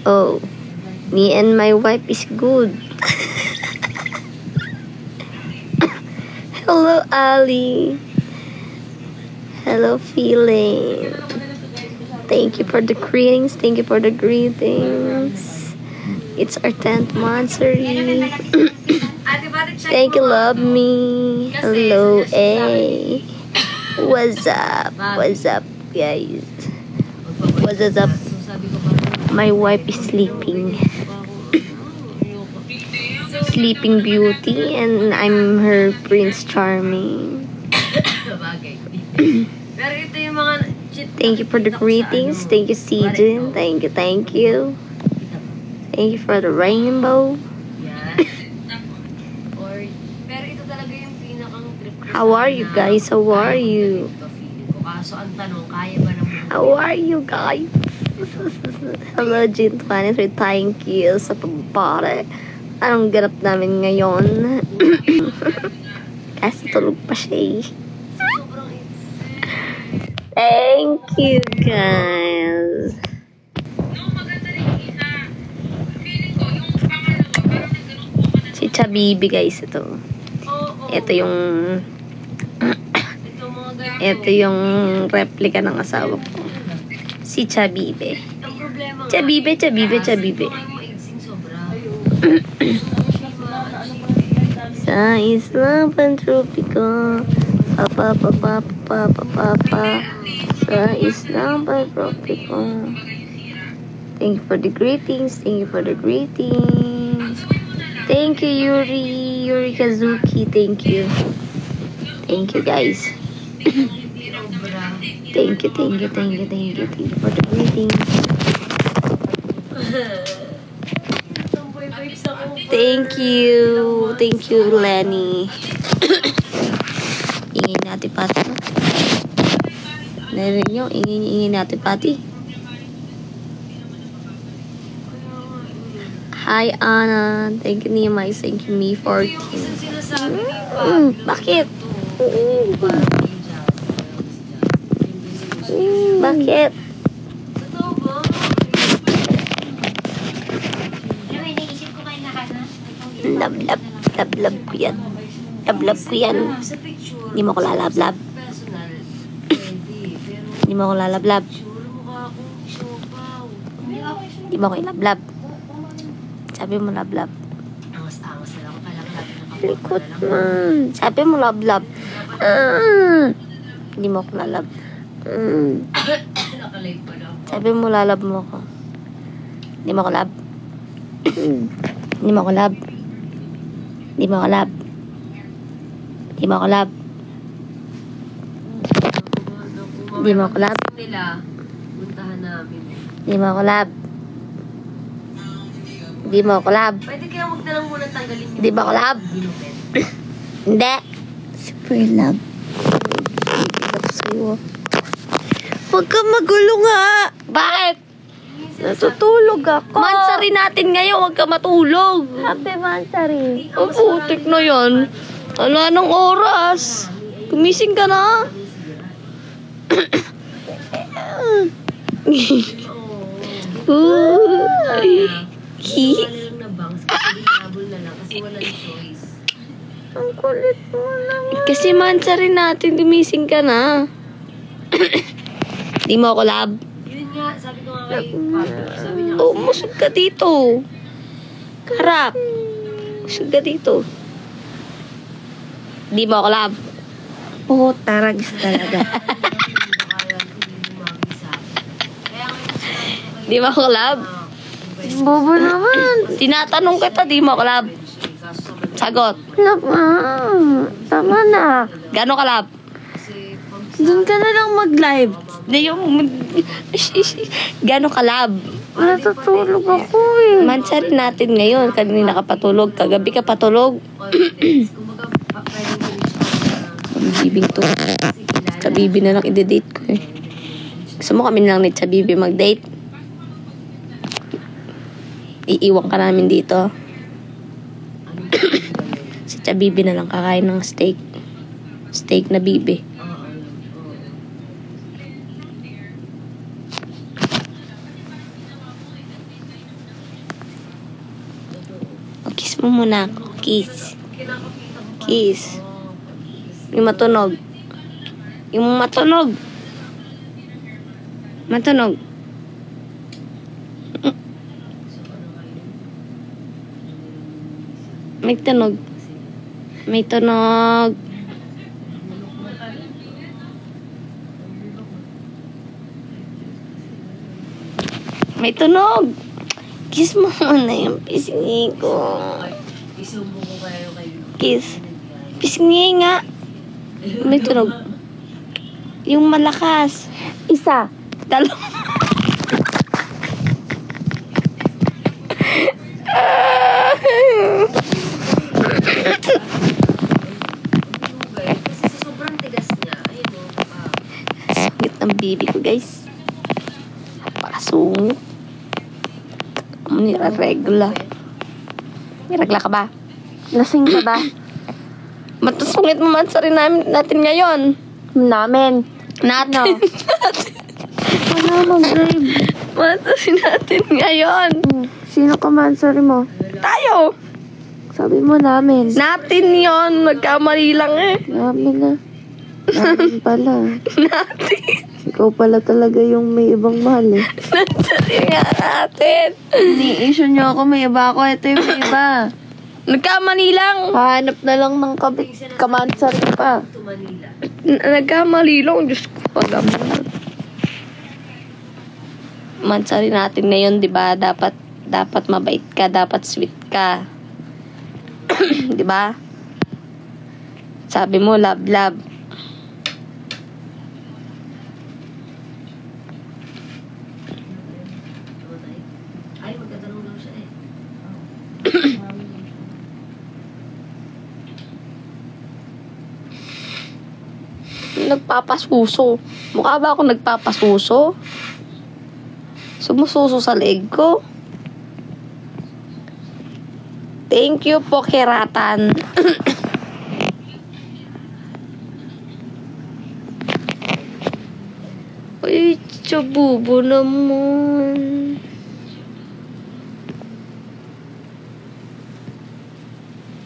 Oh, me and my wife is good. Hello, Ali. Hello, feeling. Thank you for the greetings. Thank you for the greetings. It's our 10th monthsary. Thank you, love me. Hello, A. What's up? What's up, guys? What's up? My wife is sleeping. Sleeping Beauty, and I'm her Prince Charming. Thank you for the greetings. Thank you, Sijin. Thank you, thank you. Thank you for the rainbow. How are you guys? How are you? How are you guys? Hello, Jin 23. Thank you sa pabare. Anong ganap namin ngayon? Kasi tulog pa siya eh. Thank you, guys. Si Chabibi, guys, ito. Ito yung replica ng asawa ko. Si Chabibi. Chabibi. Sa islang pantropiko. Papa. Sa islang pantropiko. Thank you for the greetings. Thank you for the greetings. Thank you, Yuri Kazuki. Thank you. Thank you, guys. Thank you for the greetings. Thank you, Lenny. Ingin natin pati. Narinig nyo, ingin natin pati. Hi, Anna. Thank you, Nehemiah. Thank you, me 14. Bakit? Bakit? Love ko yan. Love ko yan. Hindi mo ko lalablab. Hindi mo ko lalablab. Hindi mo ko ilablab. Sabi mo lablab. Likot man. Sabi mo lablab. Hindi mo ko lalab. Sabi mo lalab mo ko. Hindi mo ko lab. Hindi mo ko lab. Hindi mo ko lab. Hindi mo ko lab. Hindi mo ko lab. Hindi mo ko lab. Hindi mo ko lab. Pwede kaya huwag na lang muna tanggalin yung... Hindi mo ko lab. Hindi. Super love. Huwag ka magulo nga. Bakit? Natutulog ako. Mansari natin ngayon. Huwag ka matulog. Happy mansari. Ang putik na yan. Wala nang oras. Gumising ka na. Ang kulit mo naman. Kasi mansari natin. Gumising ka na. Di mo ako lab. Yun nga, sabi ko nga kay Pablo, sabi niya Oh, musog ka dito. Harap. Musog ka dito. Di mo ako lab. Oh, taragis talaga. Di mo ako lab. Bobo naman. Tinatanong kita, di mo ako lab. Sagot. Lab tama na. Gano'n ka lab? Doon ka na lang mag-live. Gano'n ka lab? Natutulog ako eh. Mansari natin ngayon. Kanina ka patulog. Kagabi ka patulog. Kabibing to. Kabibi na lang i-date ko eh. Gusto mo kami na lang ni Chabibi mag-date? Iiwan ka namin dito. Si Chabibi na lang kakain ng steak. Steak na bibi. Kiss mo muna ako. Kiss. Kinakapita mo pa. Kiss. Oh, pag-kiss. Yung matunog. Yung matunog. Matunog. May tunog. May tunog. May tunog. Kiss mo muna yung pisngi ko. Isumbo ko kayo kayo. Kiss. Pisngi nga. May tunog. Yung malakas. Isa. Dalawa. Kasi sa sobrang tigas niya, ayun o. Sungit ng bibi ko, guys. Napakasungit. Niraregla. Niragla ka ba? Lasing ka ba? Matusungit mo man sa rin natin ngayon. Namin. Natin. Ano mag-drive? Matasin natin ngayon. Sino ka man sa mo? Tayo. Sabi mo namin. Natin yon. Nagkamali lang eh. Namin na. Namin pala. Natin. Ikaw pala talaga yung may ibang mahal eh. Natin nga natin. Ni-issue nyo ako. May iba ako. Ito yung may iba. Nagkamali lang. Hanap na lang ng kamansar pa. To Manila. Nagkamali lang. Diyos ko, pag-aman. Mansarin natin ngayon, di ba? Dapat mabait ka, dapat sweet ka. Di ba? Sabi mo, love, love. Ay, magtatanong daw siya eh. Nagpapasuso. Mukha ba ako nagpapasuso? Sumususo sa leg ko. Thank you po, Kiratan. Uy, chabubo naman.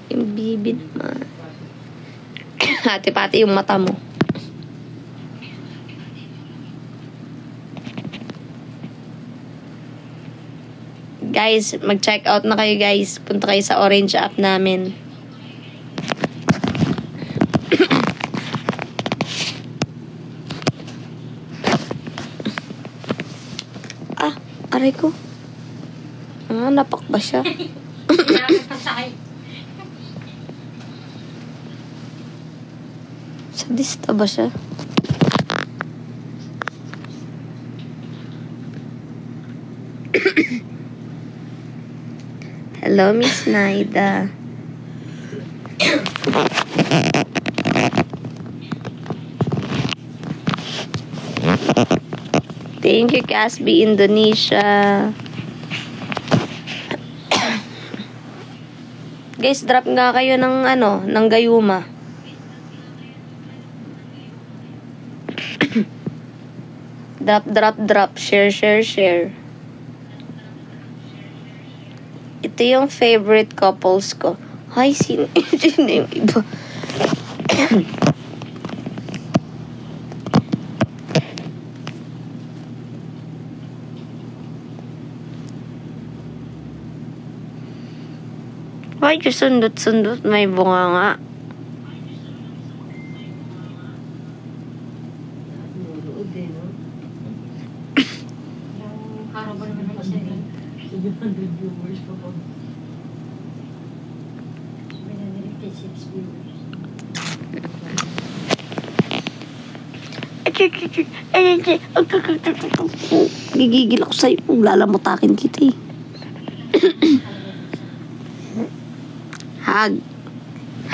Yung bibig naman. Hati-pati yung mata mo. Guys, mag-check out na kayo guys. Punta kayo sa Orange app namin. Aray ko. Napak ba siya? Sadista ba siya? Hello, Miss Naida. Thank you, Casby, Indonesia. Guys, drop nga kayo ng ng gayuma. Drop. Share. Ito yung favorite couples ko. Ay, sino yung iba? Ay, sundot-sundot. May bunga nga. Nunood eh, no? Yung araw ba naman kasi 700 viewers pa po. 756 viewers. Gigigil ako sa'yo kung lalamutakin kita eh.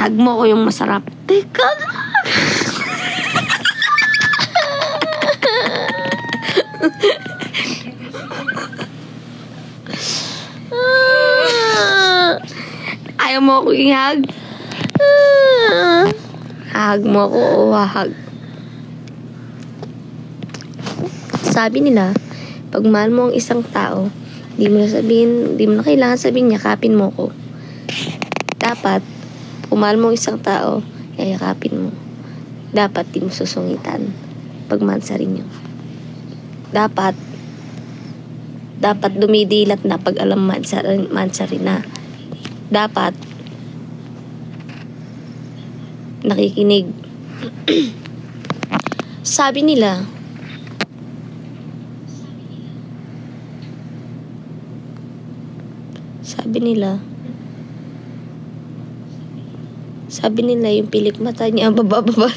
Hug mo ko yung masarap. Teka lang. Ayaw mo ako i-hug? Hug mo ako o hug? Sabi nila, pag mahal mo ang isang tao, di mo na kailangan sabihin yakapin mo ko. Dapat, mahal mo isang tao, yayakapin mo. Dapat di mo susungitan pag mansarin nyo. Dapat dumidilat na pag alam mansarin na. Dapat nakikinig. Sabi nila, yung pilik mata niya bababa.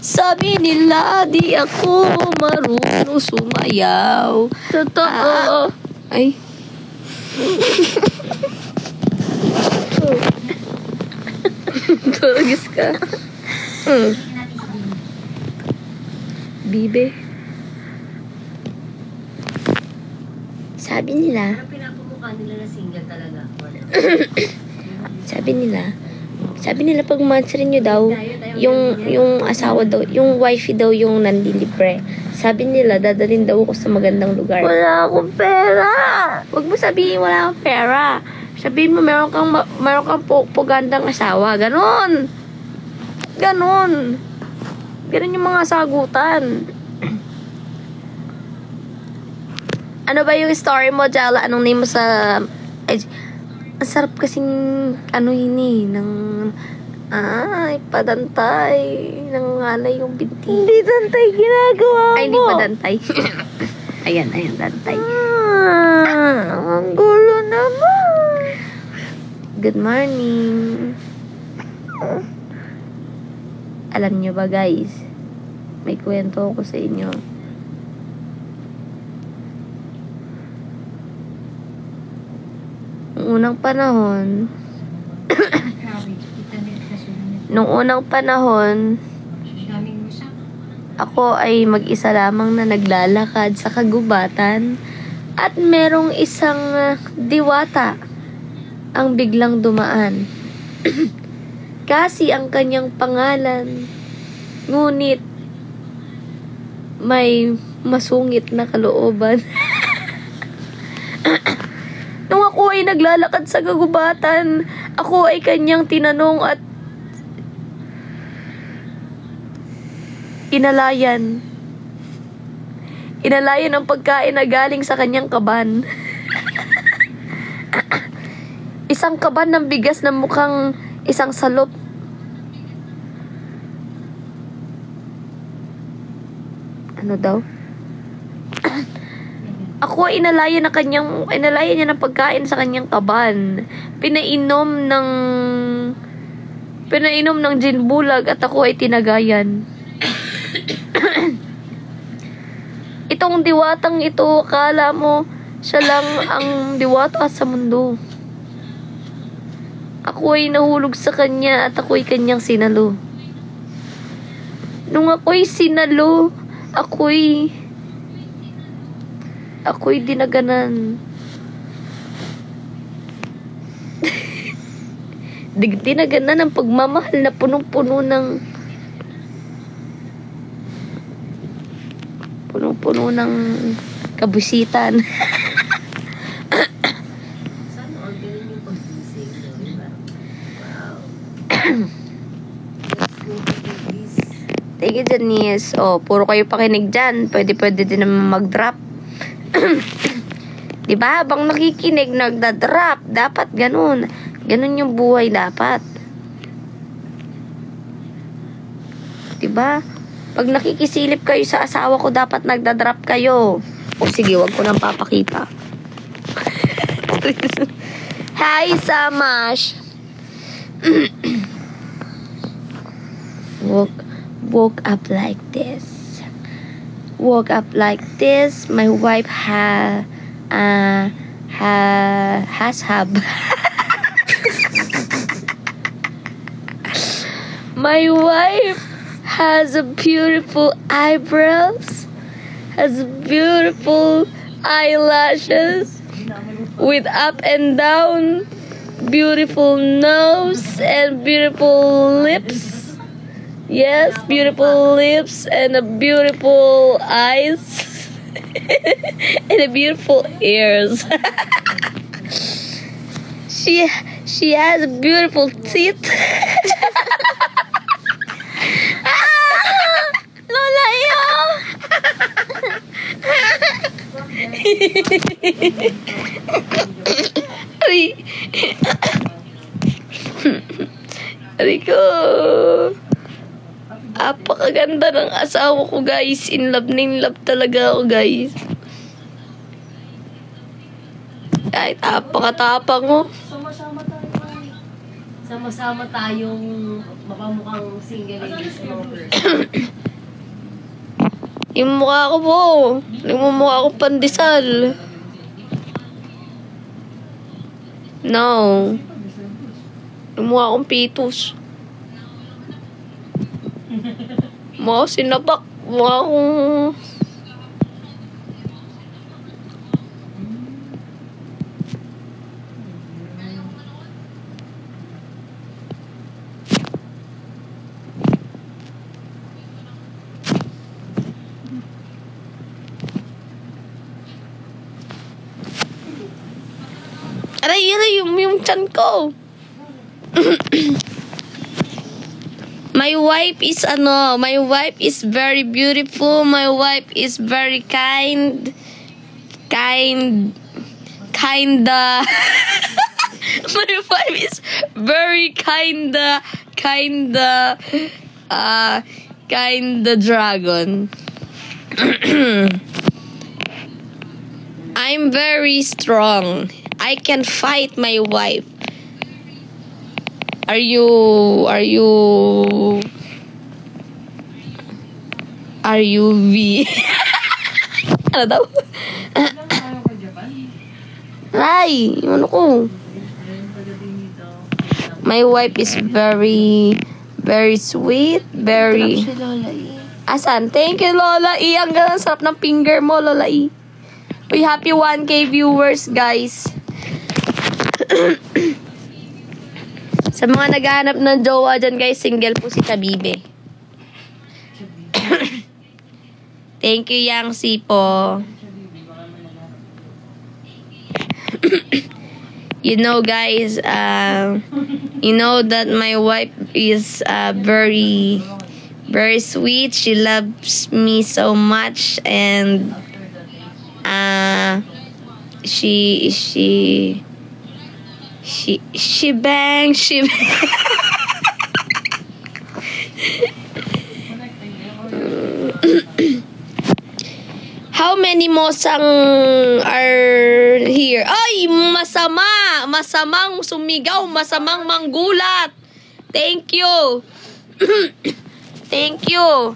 Sabi nila, di ako marunong sumayaw. Totoo. Ay. Tulogis ka. Bibe. Sabi nila, Ano pinapamukha nila na single talaga? Sabi nila pag mansarin nyo daw, yung asawa daw, yung wifey daw yung nandilibre. Sabi nila, dadalhin daw ako sa magandang lugar. Wala akong pera! Huwag mo sabihin wala akong pera. Sabihin mo meron kang pugandang asawa. Ganon yung mga sagutan. Ano ba yung story mo, Jala? Anong name mo sa... Ang sarap kasing padantay. Nangangalay yung binti. Hindi dantay ginagawa mo. Ay, hindi padantay. ayan, dantay. Ang gulo naman. Good morning. Alam nyo ba, guys? May kwento ako sa inyo. Nung unang panahon, ako ay mag-isa lamang na naglalakad sa kagubatan at merong isang diwata ang biglang dumaan. Kasi ang kanyang pangalan, ngunit may masungit na kalooban. Nung ako ay naglalakad sa kagubatan, ako ay kanyang tinanong at inalayan ang pagkain na galing sa kanyang kaban. Isang kaban ng bigas na mukhang isang salop. Ano daw? Ako inalayan niya ng pagkain sa kanyang kaban. Pinainom ng gin bulag at ako ay tinagayan. Itong diwatang ito, akala mo siya lang ang diwata sa mundo. Ako ay nahulog sa kanya at ako ay kanyang sinalo. Nung ako'y sinalo, ako'y dinaganan. Dinaganan ang pagmamahal na punong-puno ng kabusitan. Sana all ganun yung pag-isig. Diba? Wow. Thank you, Janice. Oh, puro kayo pakinig dyan. Pwede din naman mag-drop. Diba? Habang nakikinig, nagda-drop. Dapat ganun. Ganun yung buhay dapat. Diba? Pag nakikisilip kayo sa asawa ko, dapat nagda-drop kayo. O sige, wag ko nang papakita. Hi, Samash! Woke up like this. My wife has My wife has a beautiful eyebrows, has beautiful eyelashes, with up and down, beautiful nose and beautiful lips. Yes, beautiful lips and a beautiful eyes. And a beautiful ears. She has beautiful teeth. Lola, iyo. Ari ko. Apakaganda ng asawa ko, guys. In love talaga ako, guys. Kahit apakatapang mo. Sama-sama tayong mapamukhang single ladies lover. Yung mukha ko po. Nagmumukha ko pandesal. No. Yung mukha akong pitos. Mukha akong sinabak. Mukha akong... Aray, yung tiyan ko. My wife is very beautiful. My wife is very kinda. My wife is very kinda dragon. I'm very strong. I can fight my wife. Are you V? Ano daw? Ay, ano ko? My wife is very sweet, very... Asan? Thank you, Lola E. Ang sarap ng finger mo, Lola E. We happy 1K viewers, guys. Sa mga naghahanap ng jowa dyan, guys, single po si Chabibe. Thank you, Yang Si po. You know, guys, you know that my wife is very sweet. She loves me so much, and she bang. How many mosang are here? Ay, masamang sumigaw, masamang manggulat. Thank you. Thank you,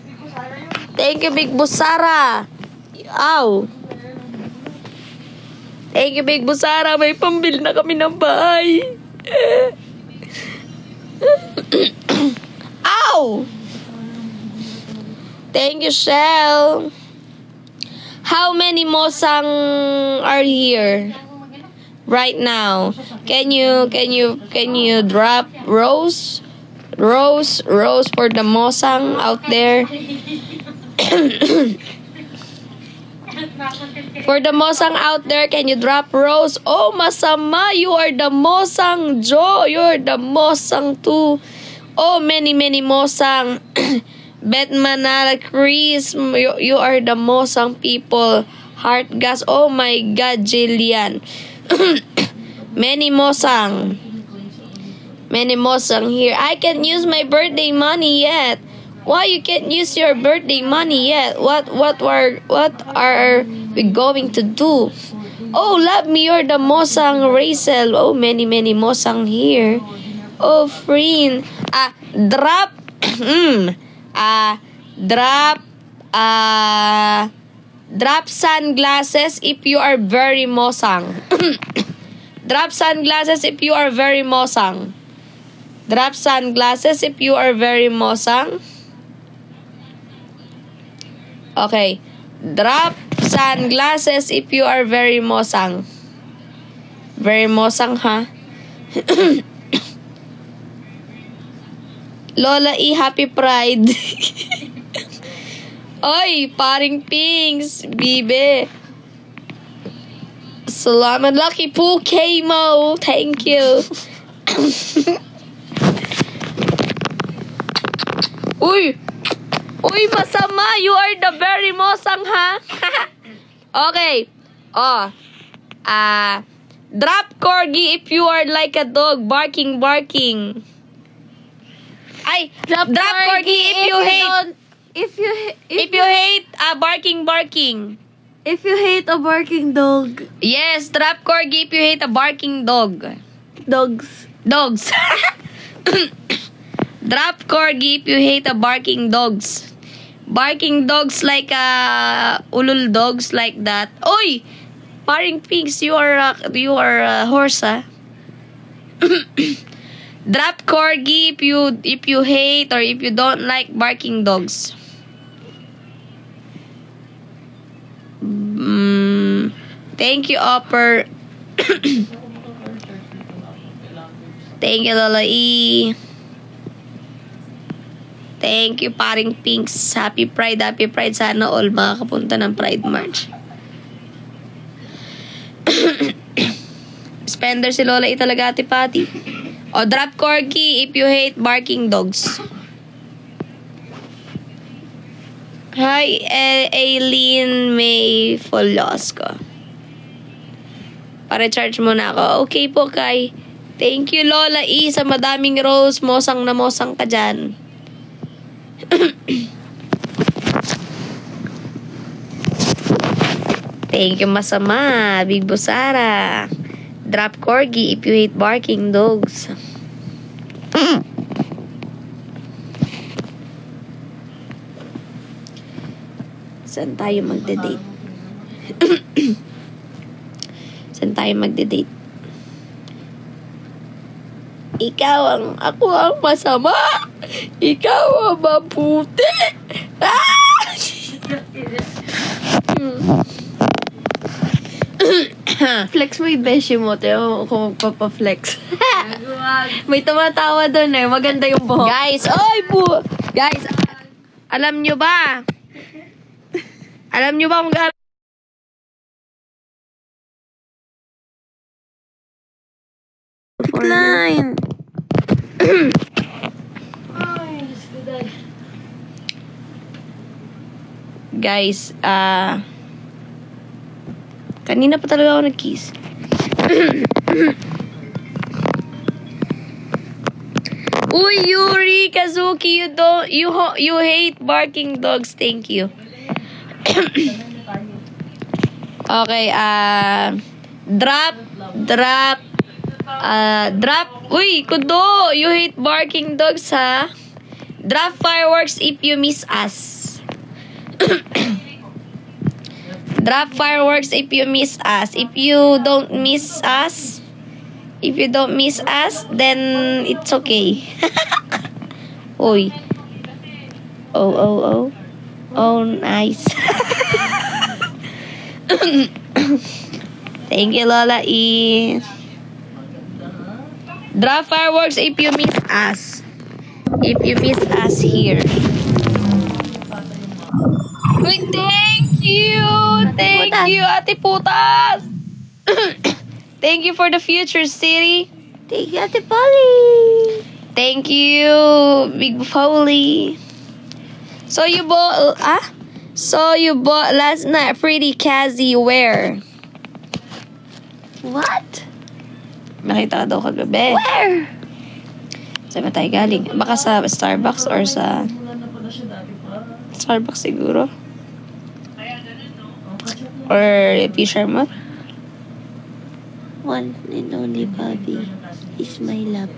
Big Boss Sara. Ow. Thank you, Big Boss Sara. May pambil na kami ng bahay. Ow! Thank you, Shell. How many mosang are here right now? Can you drop rose for the mosang out there? For the mosang out there, can you drop rose? Oh, masama, you are the mosang. Jo, you're the mosang too. Oh, many mosang. Bet Manala Chris, you are the mosang people. Heart gas, oh my God, Jillian. Many mosang here. I can't use my birthday money yet. Why you can't use your birthday money yet? What are we going to do? Oh, love me, you're the mosang Rachel. Oh, many mosang here. Oh, friend. Drop sunglasses if you are very mosang. Drop sunglasses if you are very mosang. Drop sunglasses if you are very mosang. Okay. Drop sunglasses if you are very mosang. Very mosang, ha? Lola E, happy pride. Oy, paring Pinks, bibe. Salamat, Lucky po, K-Mo. Thank you. Uy! Uy, masama. You are the very mosang, ha? Okay. Oh. Drop corgi if you are like a dog. Barking. Ay, drop corgi if you hate. If you hate barking. If you hate a barking dog. Yes, drop corgi if you hate a barking dog. Dogs. Drop corgi if you hate a barking dogs. Barking dogs like ulul dogs like that. Oy! Paring Pinks, you are a horse, ah. Drop corgi if you hate or if you don't like barking dogs. Thank you, Upper. Thank you, Lola E. Thank you, Paring Pinks. Happy Pride. Sana all makakapunta ng Pride March. Spender si Lola E talaga, Ate Patty. O, drop corgi if you hate barking dogs. Hi, Aileen May Folosco. Pa-recharge muna ako. Okay po, Kai. Thank you, Lola E, sa madaming rose. Mosang na mosang ka dyan. Thank you, masama. Big Busara. Drop corgi if you hate barking dogs. Saan tayo magde-date? Saan tayo magde-date? Ako ang masama. Ikaw ang mabuti. Flex mo yung beshi mo, Teo, kung magpapa-flex. May tumatawa doon eh. Maganda yung buhok. Guys, alam nyo ba kung gaano Line. Guys, kanina pa talaga ako nag-kiss. Uy, Yuri Kazuki, you hate barking dogs. Thank you. Okay, drop. Uy, Kudo, you hate barking dogs, ha? Drop fireworks if you miss us. Drop fireworks if you miss us. If you don't miss us, then it's okay. Uy. Oh. Oh, nice. Thank you, Lola E. Drop fireworks if you miss us. If you miss us here. Wait, thank you, Ate Putas. Thank you for the future, City. Thank you, Ate Polly. Thank you, Big Foley. So you bought last night pretty Kazi wear. What? Nakita ka daw kagabi. Where? Saan ba tayo galing? Baka sa Starbucks or sa Starbucks siguro. Or Fisherman. One and only Bobby is my love.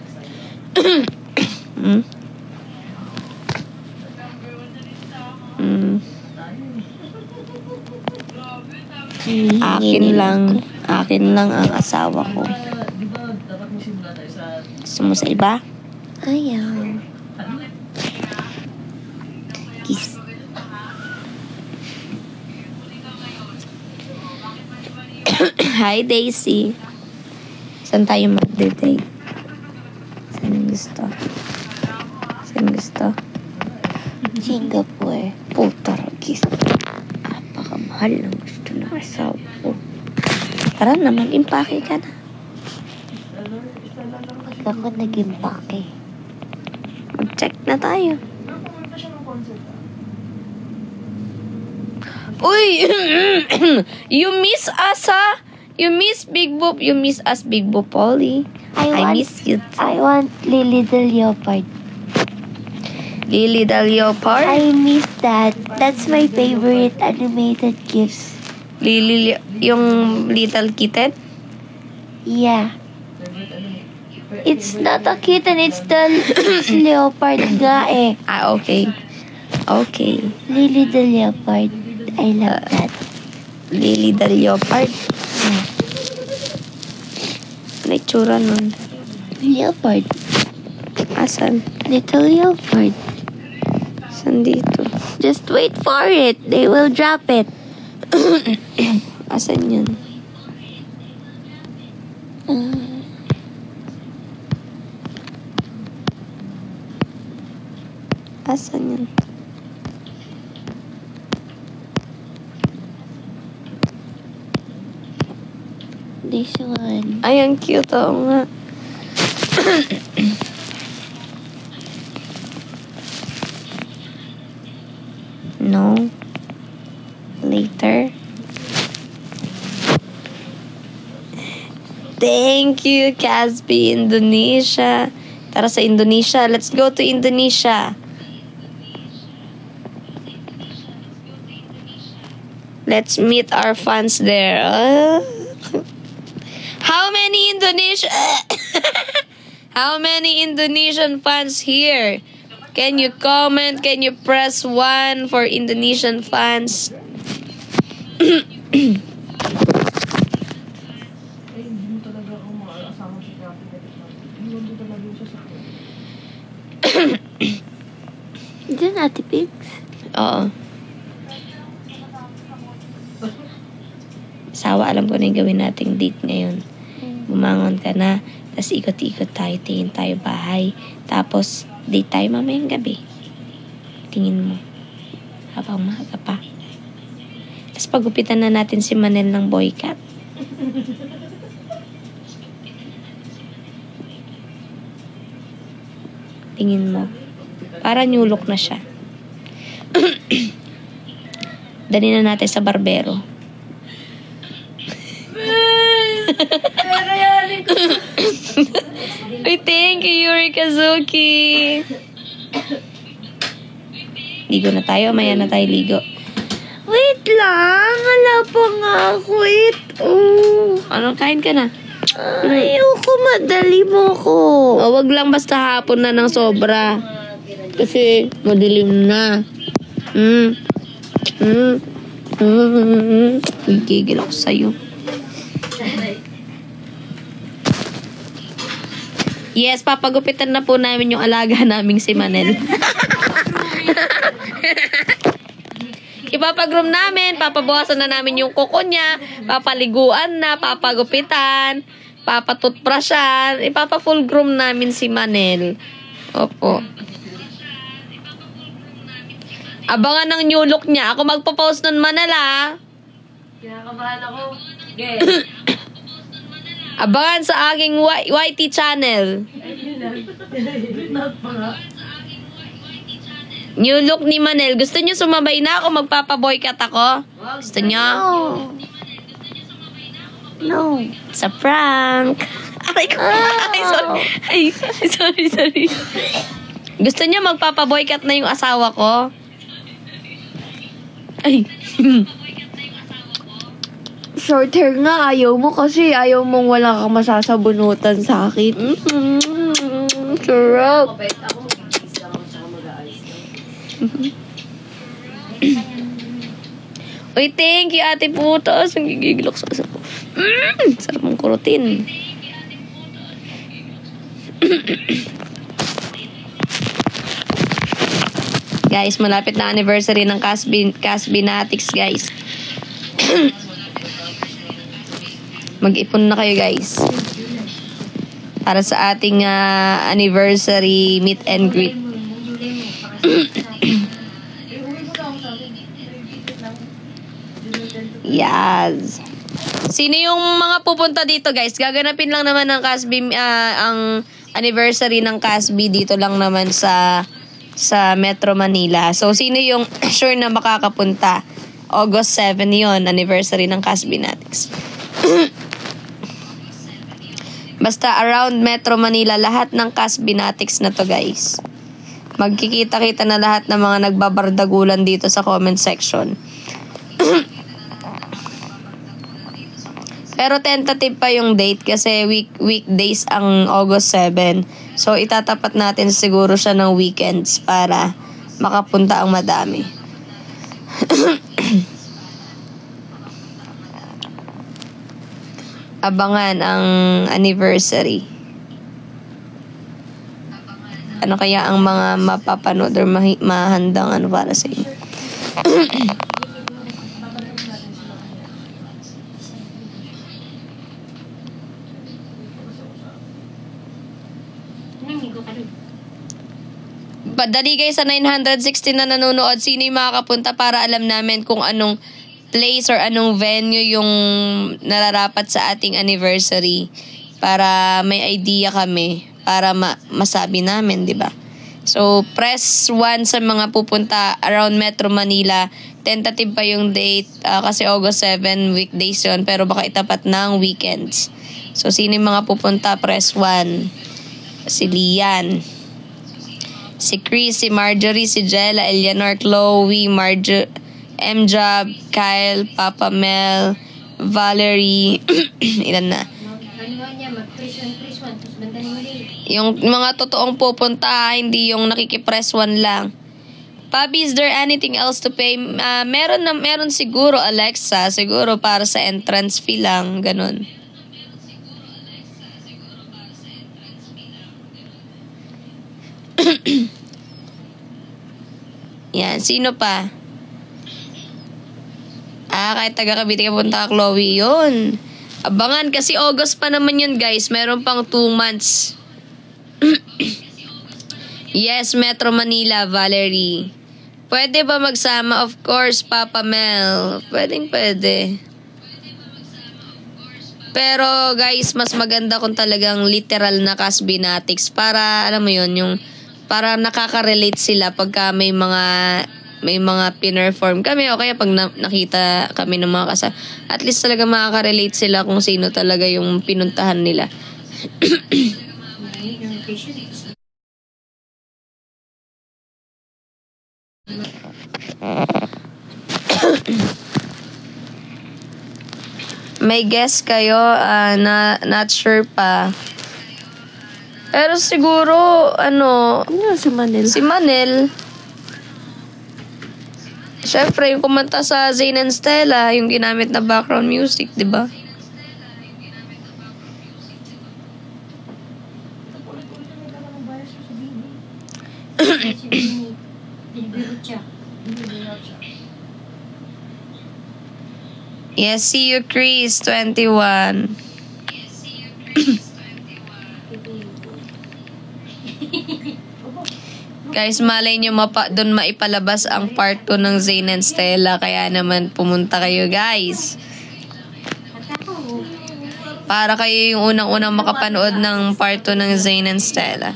Akin lang ang asawa ko. Gusto mo sa iba? Ayaw. Kiss. Hi, Daisy. Saan tayo magde-date? Saan gusto? Singapore. Puta, Ragis. Napakamahal ng gusto ng asawa ko. Tara naman, impake ka na. Ako nag-impake. Mag-check na tayo. Uy! You miss us, ha? You miss Big Boop. You miss us, Big Boop Polly. I miss you too. I want Lily the Leopard. Lily the Leopard? I miss that. That's my favorite animated gifts. Lily, yung little kitten? Yeah. It's not a kitten, it's leopard nga eh. Ah, okay. Okay. Lily the Leopard. I love that. Lily the Leopard? Yeah. Ano itsura nun? Leopard. Asan? Little leopard. Asan dito? Just wait for it. They will drop it. Asan yun? Asan yun? This one. Ay, ang cute. Oo nga. No. Later. Thank you, Casby, Indonesia. Tara sa Indonesia. Let's go to Indonesia. Let's meet our fans there. How many How many Indonesian fans here? Can you comment? Can you press 1 for Indonesian fans? Diyan, Ate Pigs. Oo. Sawa, alam ko na yung gawin nating date ngayon. Bumangon ka na, tapos ikot-ikot tayo, tingin tayo bahay. Tapos, date tayo mamayang gabi. Tingin mo. Habang maaga pa. Tapos pagupitan na natin si Manel ng boycat. Tingin mo. Para new look na siya. Dali na natin sa barbero. Uy, thank you, Yuri Kazuki. Ligo na tayo. Maya na tayo ligo. Wait lang. Wala pa nga ako. Wait. Oh. Ano, kain ka na? Ayoko, madali mo ko. O, wag lang basta hapon na ng sobra. Kasi, madilim na. Gigil ako sa'yo. Yes, papagupitan na po namin yung alaga naming si Manel. Ipapagroom namin, papabawasan na namin yung kuko niya, papaliguan na, papagupitan, papatutbrushan, ipapa-full groom namin si Manel. Opo. Abangan ng new look niya. Ako magpo-post nun, Manel, ha? Kinakabahan ako. Okay. Abangan sa aking YT channel. New look ni Manel. Gusto niyo sumabay na ako? Magpapaboycott ako? Gusto niyo? No. Sa prank. Aray ko. Ay, sorry. Ay, sorry. Gusto niyo magpapaboycott na yung asawa ko? Ay. Short hair nga, ayaw mo kasi ayaw mong wala kang masasabunutan sa akin. Sarap. Uy, thank you, Ate Putos. Ang gigigil ako sa asa ko. Sarap mong kurutin. Guys, malapit na anniversary ng Casbinatics, guys. Mag-ipon na kayo, guys. Para sa ating anniversary meet and greet. Yes. Sino yung mga pupunta dito, guys? Gaganapin lang naman ng Casby, ang anniversary ng Casby dito lang naman sa Metro Manila. So, sino yung sure na makakapunta? August 7 yon, anniversary ng Casby Natics. Basta around Metro Manila, lahat ng Casby Natics na to, guys. Magkikita-kita na lahat ng mga nagbabardagulan dito sa comment section. Pero tentative pa yung date kasi weekdays ang August 7. So, itatapat natin siguro siya ng weekends para makapunta ang madami. Abangan ang anniversary. Ano kaya ang mga mapapanood or mahandang ano para sa inyo? Padali guys sa 916 na nanonood. Sino yung makakapunta para alam namin kung anong place or anong venue yung nararapat sa ating anniversary. Para may idea kami. Para masabi namin, di ba? So, press 1 sa mga pupunta around Metro Manila. Tentative pa yung date kasi August 7, weekdays yun. Pero baka itapat ng weekends. So, sino yung mga pupunta? Press 1. Si Lian. Si Chris, si Marjorie, si Jella, Eleanor, Chloe, M-Job, Kyle, Papa Mel, Valerie, ilan na? Yung mga totoong pupunta, hindi yung nakikipress 1 lang. Papi, is there anything else to pay? Meron siguro, Alexa, siguro para sa entrance fee lang, ganun. Yan, sino pa? Kahit taga Cavite ka punta ka, Chloe, yun. Abangan kasi August pa naman yun, guys. Meron pang 2 months. Yes, Metro Manila, Valerie. Pwede ba magsama? Of course, Papa Mel. Pwede. Pero, guys, mas maganda kung talagang literal na Casby Natics para, alam mo yun, yung para nakaka-relate sila pagka may mga pinerform kami o kaya pag nakita kami ng mga kasal. At least talaga makaka-relate sila kung sino talaga yung pinuntahan nila. May guess kayo, not sure pa. Pero siguro, si Manel. Si Manel. Siyempre, yung kumanta sa Zayn and Stella, yung ginamit na background music, di ba? Yes, see you, Chris, 21. Guys, malay nyo doon maipalabas ang part 2 ng Zayn and Stella. Kaya naman pumunta kayo, guys. Para kayo yung unang-unang makapanood ng part 2 ng Zayn and Stella.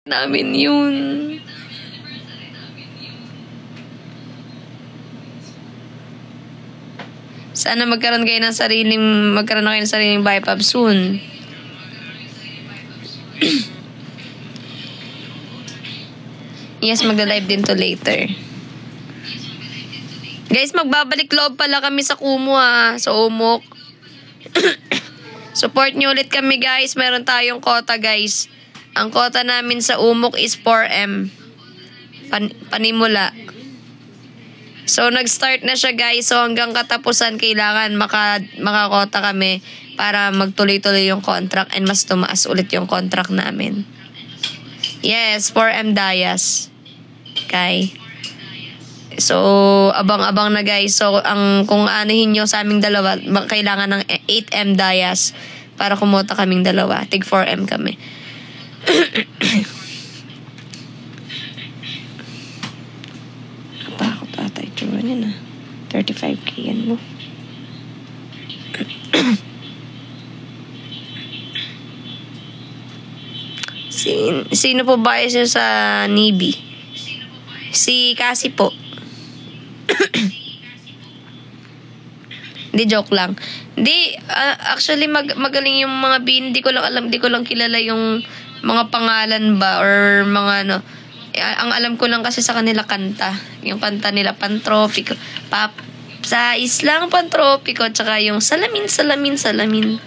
Namin yun. Sana magkaroon na kayo ng sariling BiPAP soon. Yes, magla-live din to later. Guys, magbabalik loob pala kami sa Kumu sa Umok. Support nyo ulit kami, guys. Meron tayong quota, guys. Ang quota namin sa Umok is 4M. Panimula. So, nag-start na siya, guys. So, hanggang katapusan, kailangan makakota kami para magtuloy-tuloy yung contract and mas tumaas ulit yung contract namin. Yes, 4M Dias. Okay. So, abang-abang na guys. So, kung anuhin nyo sa aming dalawa, kailangan ng 8M dayas para kumota kaming dalawa. Tig 4M kami. Takot ata itsura niya na. 35K yan mo. Sino po ba isa sa Nibi? Si Cassie po. Hindi, joke lang. Hindi, actually magaling yung mga hindi ko lang alam, hindi ko lang kilala yung mga pangalan ba or mga ano. Ang alam ko lang kasi sa kanila kanta. Yung kanta nila, Pantropiko. Sa islang Pantropiko, tsaka yung Salamin, Salamin, Salamin.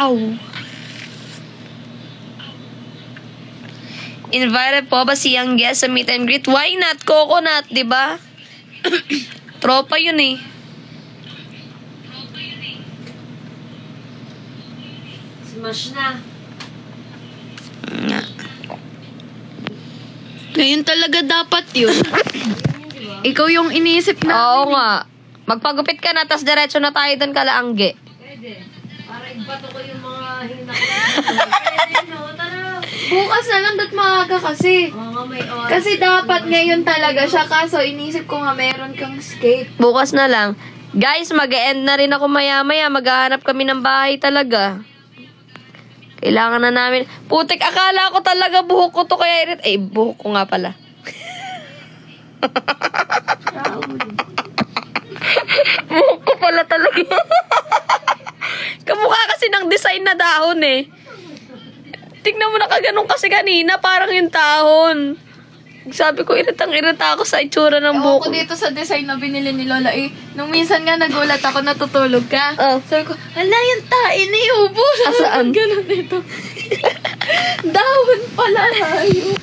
Aw. Invited po ba si Young Guest sa meet and greet? Why not? Coconut, di ba? Tropa yun eh. Smash na. Nga. Ngayon talaga dapat yun. Ikaw yung iniisip na. Oo nga. Magpagupit ka na, tas diretso na tayo dun kalaangge. Pwede. Para ibato ko yung mga Pwede, no? Tara. Bukas na lang, dat maaga kasi. Oo, may oras. Kasi dapat ngayon talaga siya, kaso inisip ko nga meron kang skate. Bukas na lang. Guys, mag-e-end na rin ako maya-maya. Maghahanap kami ng bahay talaga. Kailangan na namin. Putik, akala ko talaga buhok ko to kaya irit. Eh, buhok ko nga pala. Buhok ko pala talaga. Kamukha kasi ng design na dahon eh. Tignan mo na kaganon kasi kanina, parang yung tahon. Sabi ko, iritang-irita ako sa itsura ng Ewan buhok. ko dito sa design na binili ni Lola eh. Nung minsan nga nagulat ako, natutulog ka. Oh. Sabi ko, hala yung tain ni Ubo. Saan? Ganun dito. Dahon pala hayop.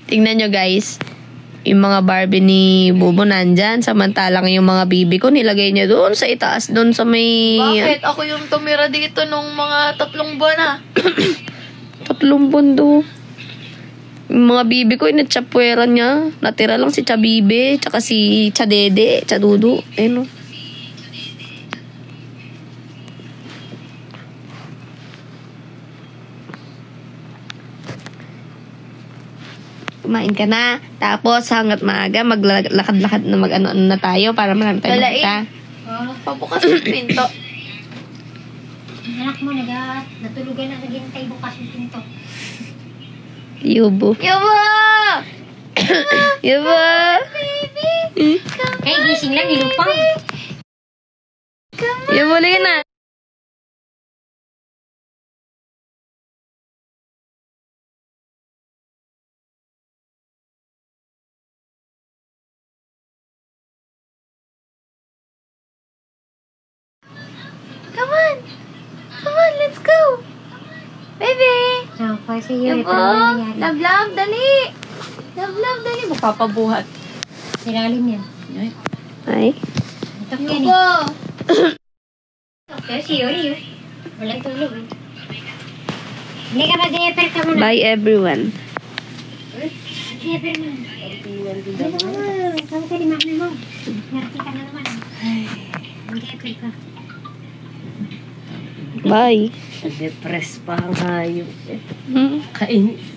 Tingnan nyo guys. Yung mga Barbie ni Bubo nandyan. Samantalang yung mga bibi ko, nilagay niya doon sa itaas. Doon sa may... Bakit? Ako yung tumira dito nung mga 3 buwan na. 3 buwan do. Yung mga bibi ko, inatsapwera niya. Natira lang si Chabibe, tsaka si Chadede, Chadudu. Eh no. Kumain ka na. Tapos hanggat maaga, maglakad-lakad na mag-ano na tayo para marami tayo Wala makita. Pabukas yung pinto. Anak mo, natulugan na naghintay bukas yung pinto. Yubo. Yubo! Yubo! Baby! Kaya gising lang, nilupang. Yubo, liga na. Come on! Come on, let's go! Baby! So, kasi yun, Yubo! Love, love, dali! Love, love, dali! Magpapabuhat. Siralim yan. Ay. Itok yan Yubo! Kasi yun. Walang tulog. Hindi ka mag-diaper ka muna. Bye everyone. Diaper mo. Sabi ka ni mami mo. Narati ka na naman. Mag-diaper ka. Bye. Depress pa ang hayop. Hmm. Kainis.